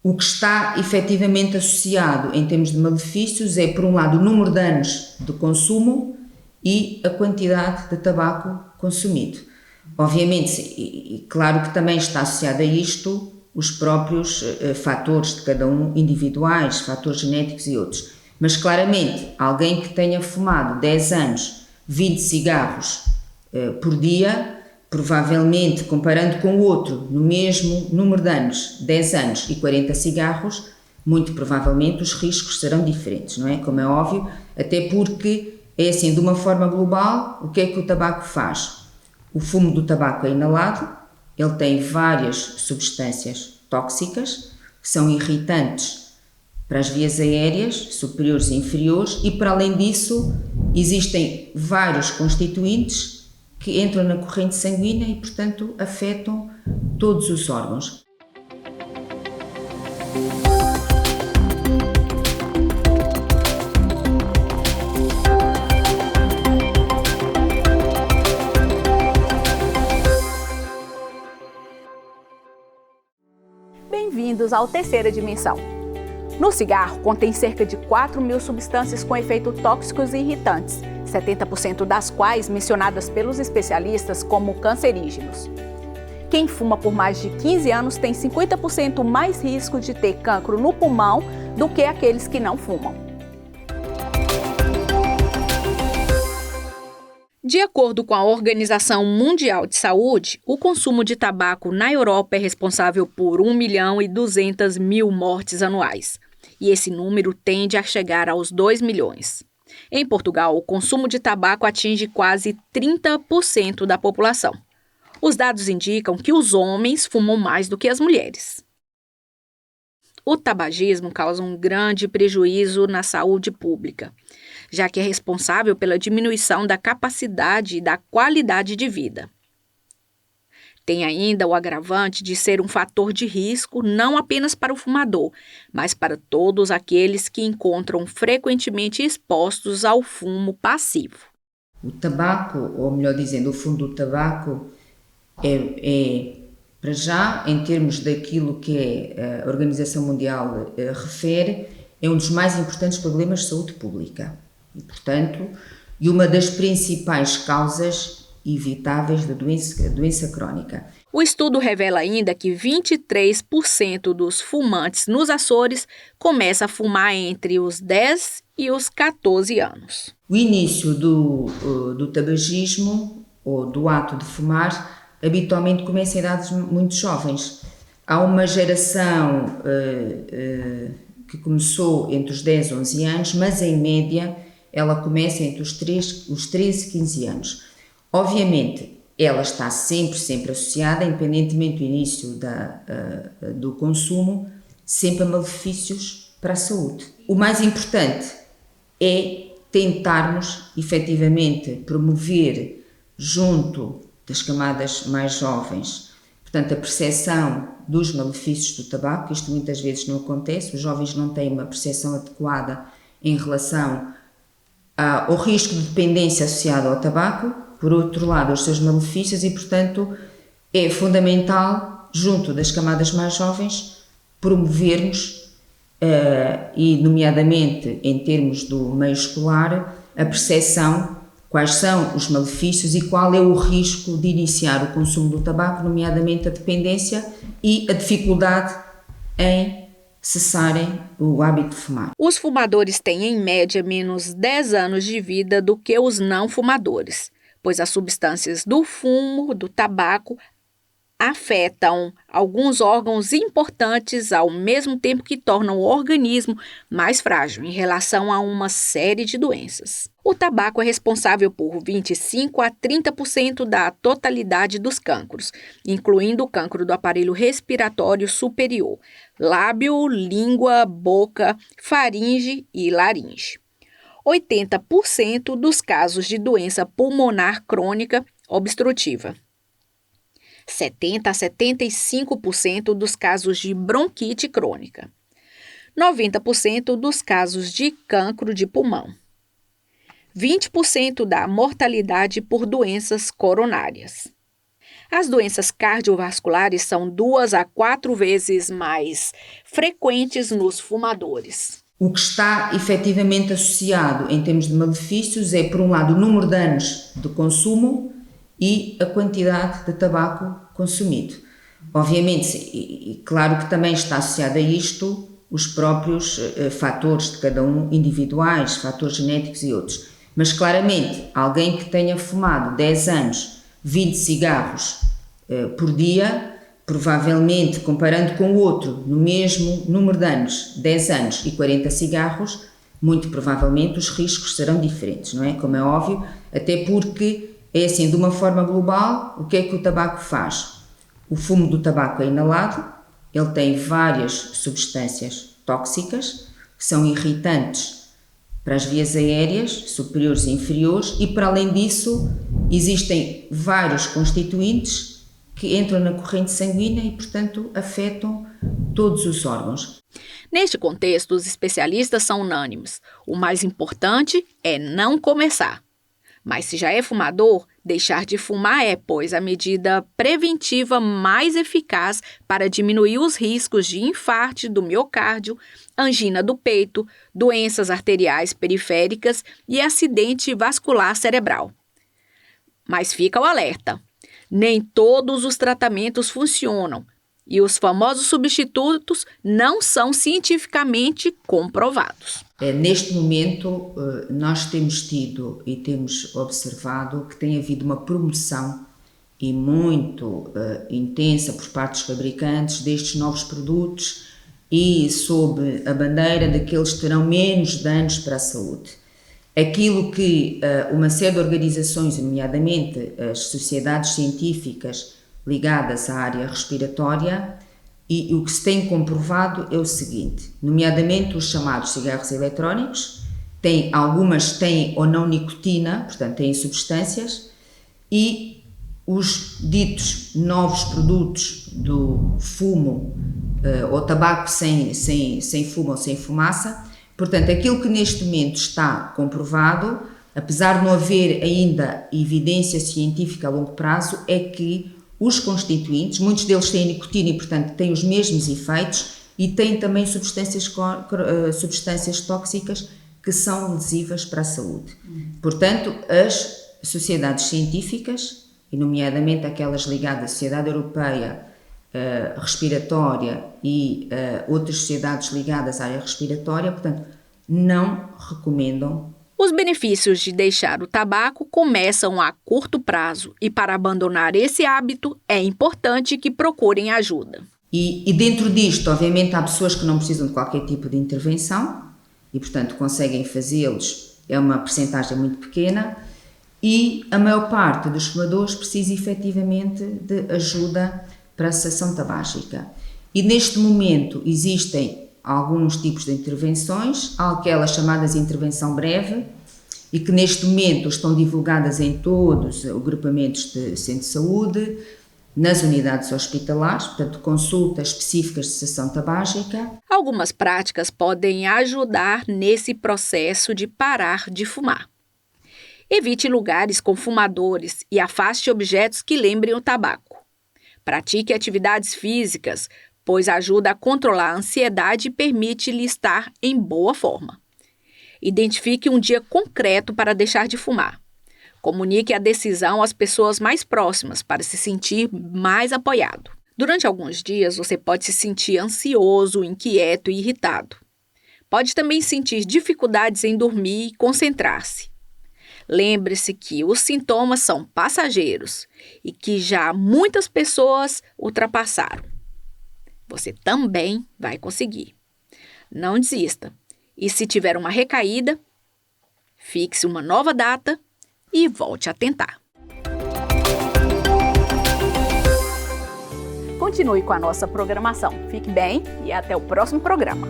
O que está efetivamente associado em termos de malefícios é, por um lado, o número de anos de consumo e a quantidade de tabaco consumido. Obviamente, e claro que também está associado a isto os próprios fatores de cada um individuais, fatores genéticos e outros. Mas claramente, alguém que tenha fumado 10 anos, 20 cigarros por dia, provavelmente, comparando com o outro, no mesmo número de anos, 10 anos e 40 cigarros, muito provavelmente os riscos serão diferentes, não é? Como é óbvio, até porque é assim, de uma forma global, o que é que o tabaco faz? O fumo do tabaco é inalado, ele tem várias substâncias tóxicas, que são irritantes para as vias aéreas, superiores e inferiores, e para além disso, existem vários constituintes que entram na corrente sanguínea e, portanto, afetam todos os órgãos. Bem-vindos ao Terceira Dimensão. No cigarro contém cerca de 4.000 substâncias com efeitos tóxicos e irritantes, 70% das quais mencionadas pelos especialistas como cancerígenos. Quem fuma por mais de 15 anos tem 50% mais risco de ter cancro no pulmão do que aqueles que não fumam. De acordo com a Organização Mundial de Saúde, o consumo de tabaco na Europa é responsável por 1.200.000 mortes anuais. E esse número tende a chegar aos 2 milhões. Em Portugal, o consumo de tabaco atinge quase 30% da população. Os dados indicam que os homens fumam mais do que as mulheres. O tabagismo causa um grande prejuízo na saúde pública, já que é responsável pela diminuição da capacidade e da qualidade de vida. Tem ainda o agravante de ser um fator de risco não apenas para o fumador, mas para todos aqueles que encontram frequentemente expostos ao fumo passivo. O tabaco, ou melhor dizendo, o fumo do tabaco para já, em termos daquilo que a Organização Mundial refere, é um dos mais importantes problemas de saúde pública. E, portanto, uma das principais causas evitáveis da doença crónica. O estudo revela ainda que 23% dos fumantes nos Açores começam a fumar entre os 10 e os 14 anos. O início do tabagismo, ou do ato de fumar, habitualmente começa em idades muito jovens. Há uma geração que começou entre os 10 e 11 anos, mas em média ela começa entre os 13 e 15 anos. Obviamente, ela está sempre associada, independentemente do início do consumo, sempre a malefícios para a saúde. O mais importante é tentarmos, efetivamente, promover junto das camadas mais jovens, portanto, a percepção dos malefícios do tabaco. Isto muitas vezes não acontece, os jovens não têm uma percepção adequada em relação ao risco de dependência associado ao tabaco, por outro lado, os seus malefícios, e, portanto, é fundamental, junto das camadas mais jovens, promovermos, e nomeadamente em termos do meio escolar, a percepção quais são os malefícios e qual é o risco de iniciar o consumo do tabaco, nomeadamente a dependência e a dificuldade em cessarem o hábito de fumar. Os fumadores têm, em média, menos 10 anos de vida do que os não fumadores, pois as substâncias do fumo, do tabaco, afetam alguns órgãos importantes ao mesmo tempo que tornam o organismo mais frágil em relação a uma série de doenças. O tabaco é responsável por 25 a 30% da totalidade dos cancros, incluindo o cancro do aparelho respiratório superior, lábio, língua, boca, faringe e laringe. 80% dos casos de doença pulmonar crônica obstrutiva. 70 a 75% dos casos de bronquite crônica, 90% dos casos de cancro de pulmão, 20% da mortalidade por doenças coronárias. As doenças cardiovasculares são 2 a 4 vezes mais frequentes nos fumadores. O que está efetivamente associado em termos de malefícios é, por um lado, o número de anos de consumo e a quantidade de tabaco consumido. Obviamente, e claro que também está associado a isto os próprios fatores de cada um individuais, fatores genéticos e outros. Mas claramente, alguém que tenha fumado 10 anos, 20 cigarros por dia, provavelmente, comparando com o outro, no mesmo número de anos, 10 anos e 40 cigarros, muito provavelmente os riscos serão diferentes, não é? Como é óbvio, até porque é assim, de uma forma global, o que é que o tabaco faz? O fumo do tabaco é inalado, ele tem várias substâncias tóxicas, que são irritantes para as vias aéreas, superiores e inferiores, e para além disso, existem vários constituintes que entram na corrente sanguínea e, portanto, afetam todos os órgãos. Neste contexto, os especialistas são unânimes. O mais importante é não começar. Mas se já é fumador, deixar de fumar é, pois, a medida preventiva mais eficaz para diminuir os riscos de infarto do miocárdio, angina do peito, doenças arteriais periféricas e acidente vascular cerebral. Mas fica o alerta. Nem todos os tratamentos funcionam e os famosos substitutos não são cientificamente comprovados. Neste momento, nós temos tido e temos observado que tem havido uma promoção e muito intensa por parte dos fabricantes destes novos produtos e sob a bandeira de que eles terão menos danos para a saúde. Aquilo que uma série de organizações, nomeadamente as sociedades científicas ligadas à área respiratória, e o que se tem comprovado é o seguinte, nomeadamente os chamados cigarros eletrónicos, algumas têm ou não nicotina, portanto têm substâncias, e os ditos novos produtos do fumo ou tabaco sem fumo ou sem fumaça. Portanto, aquilo que neste momento está comprovado, apesar de não haver ainda evidência científica a longo prazo, é que os constituintes, muitos deles têm nicotina e, portanto, têm os mesmos efeitos e têm também substâncias tóxicas que são lesivas para a saúde. Portanto, as sociedades científicas, e nomeadamente aquelas ligadas à Sociedade Europeia Respiratória e outras sociedades ligadas à área respiratória, portanto, não recomendam. Os benefícios de deixar o tabaco começam a curto prazo e para abandonar esse hábito é importante que procurem ajuda. E dentro disto, obviamente, há pessoas que não precisam de qualquer tipo de intervenção e, portanto, conseguem fazê-los, é uma percentagem muito pequena, e a maior parte dos fumadores precisa efetivamente de ajuda para a cessação tabágica. E neste momento existem alguns tipos de intervenções, há aquelas chamadas intervenção breve e que neste momento estão divulgadas em todos os agrupamentos de centro de saúde, nas unidades hospitalares, portanto consultas específicas de cessação tabágica. Algumas práticas podem ajudar nesse processo de parar de fumar. Evite lugares com fumadores e afaste objetos que lembrem o tabaco. Pratique atividades físicas, pois ajuda a controlar a ansiedade e permite-lhe estar em boa forma. Identifique um dia concreto para deixar de fumar. Comunique a decisão às pessoas mais próximas para se sentir mais apoiado. Durante alguns dias, você pode se sentir ansioso, inquieto e irritado. Pode também sentir dificuldades em dormir e concentrar-se. Lembre-se que os sintomas são passageiros e que já muitas pessoas ultrapassaram. Você também vai conseguir. Não desista. E se tiver uma recaída, fixe uma nova data e volte a tentar. Continue com a nossa programação. Fique bem e até o próximo programa.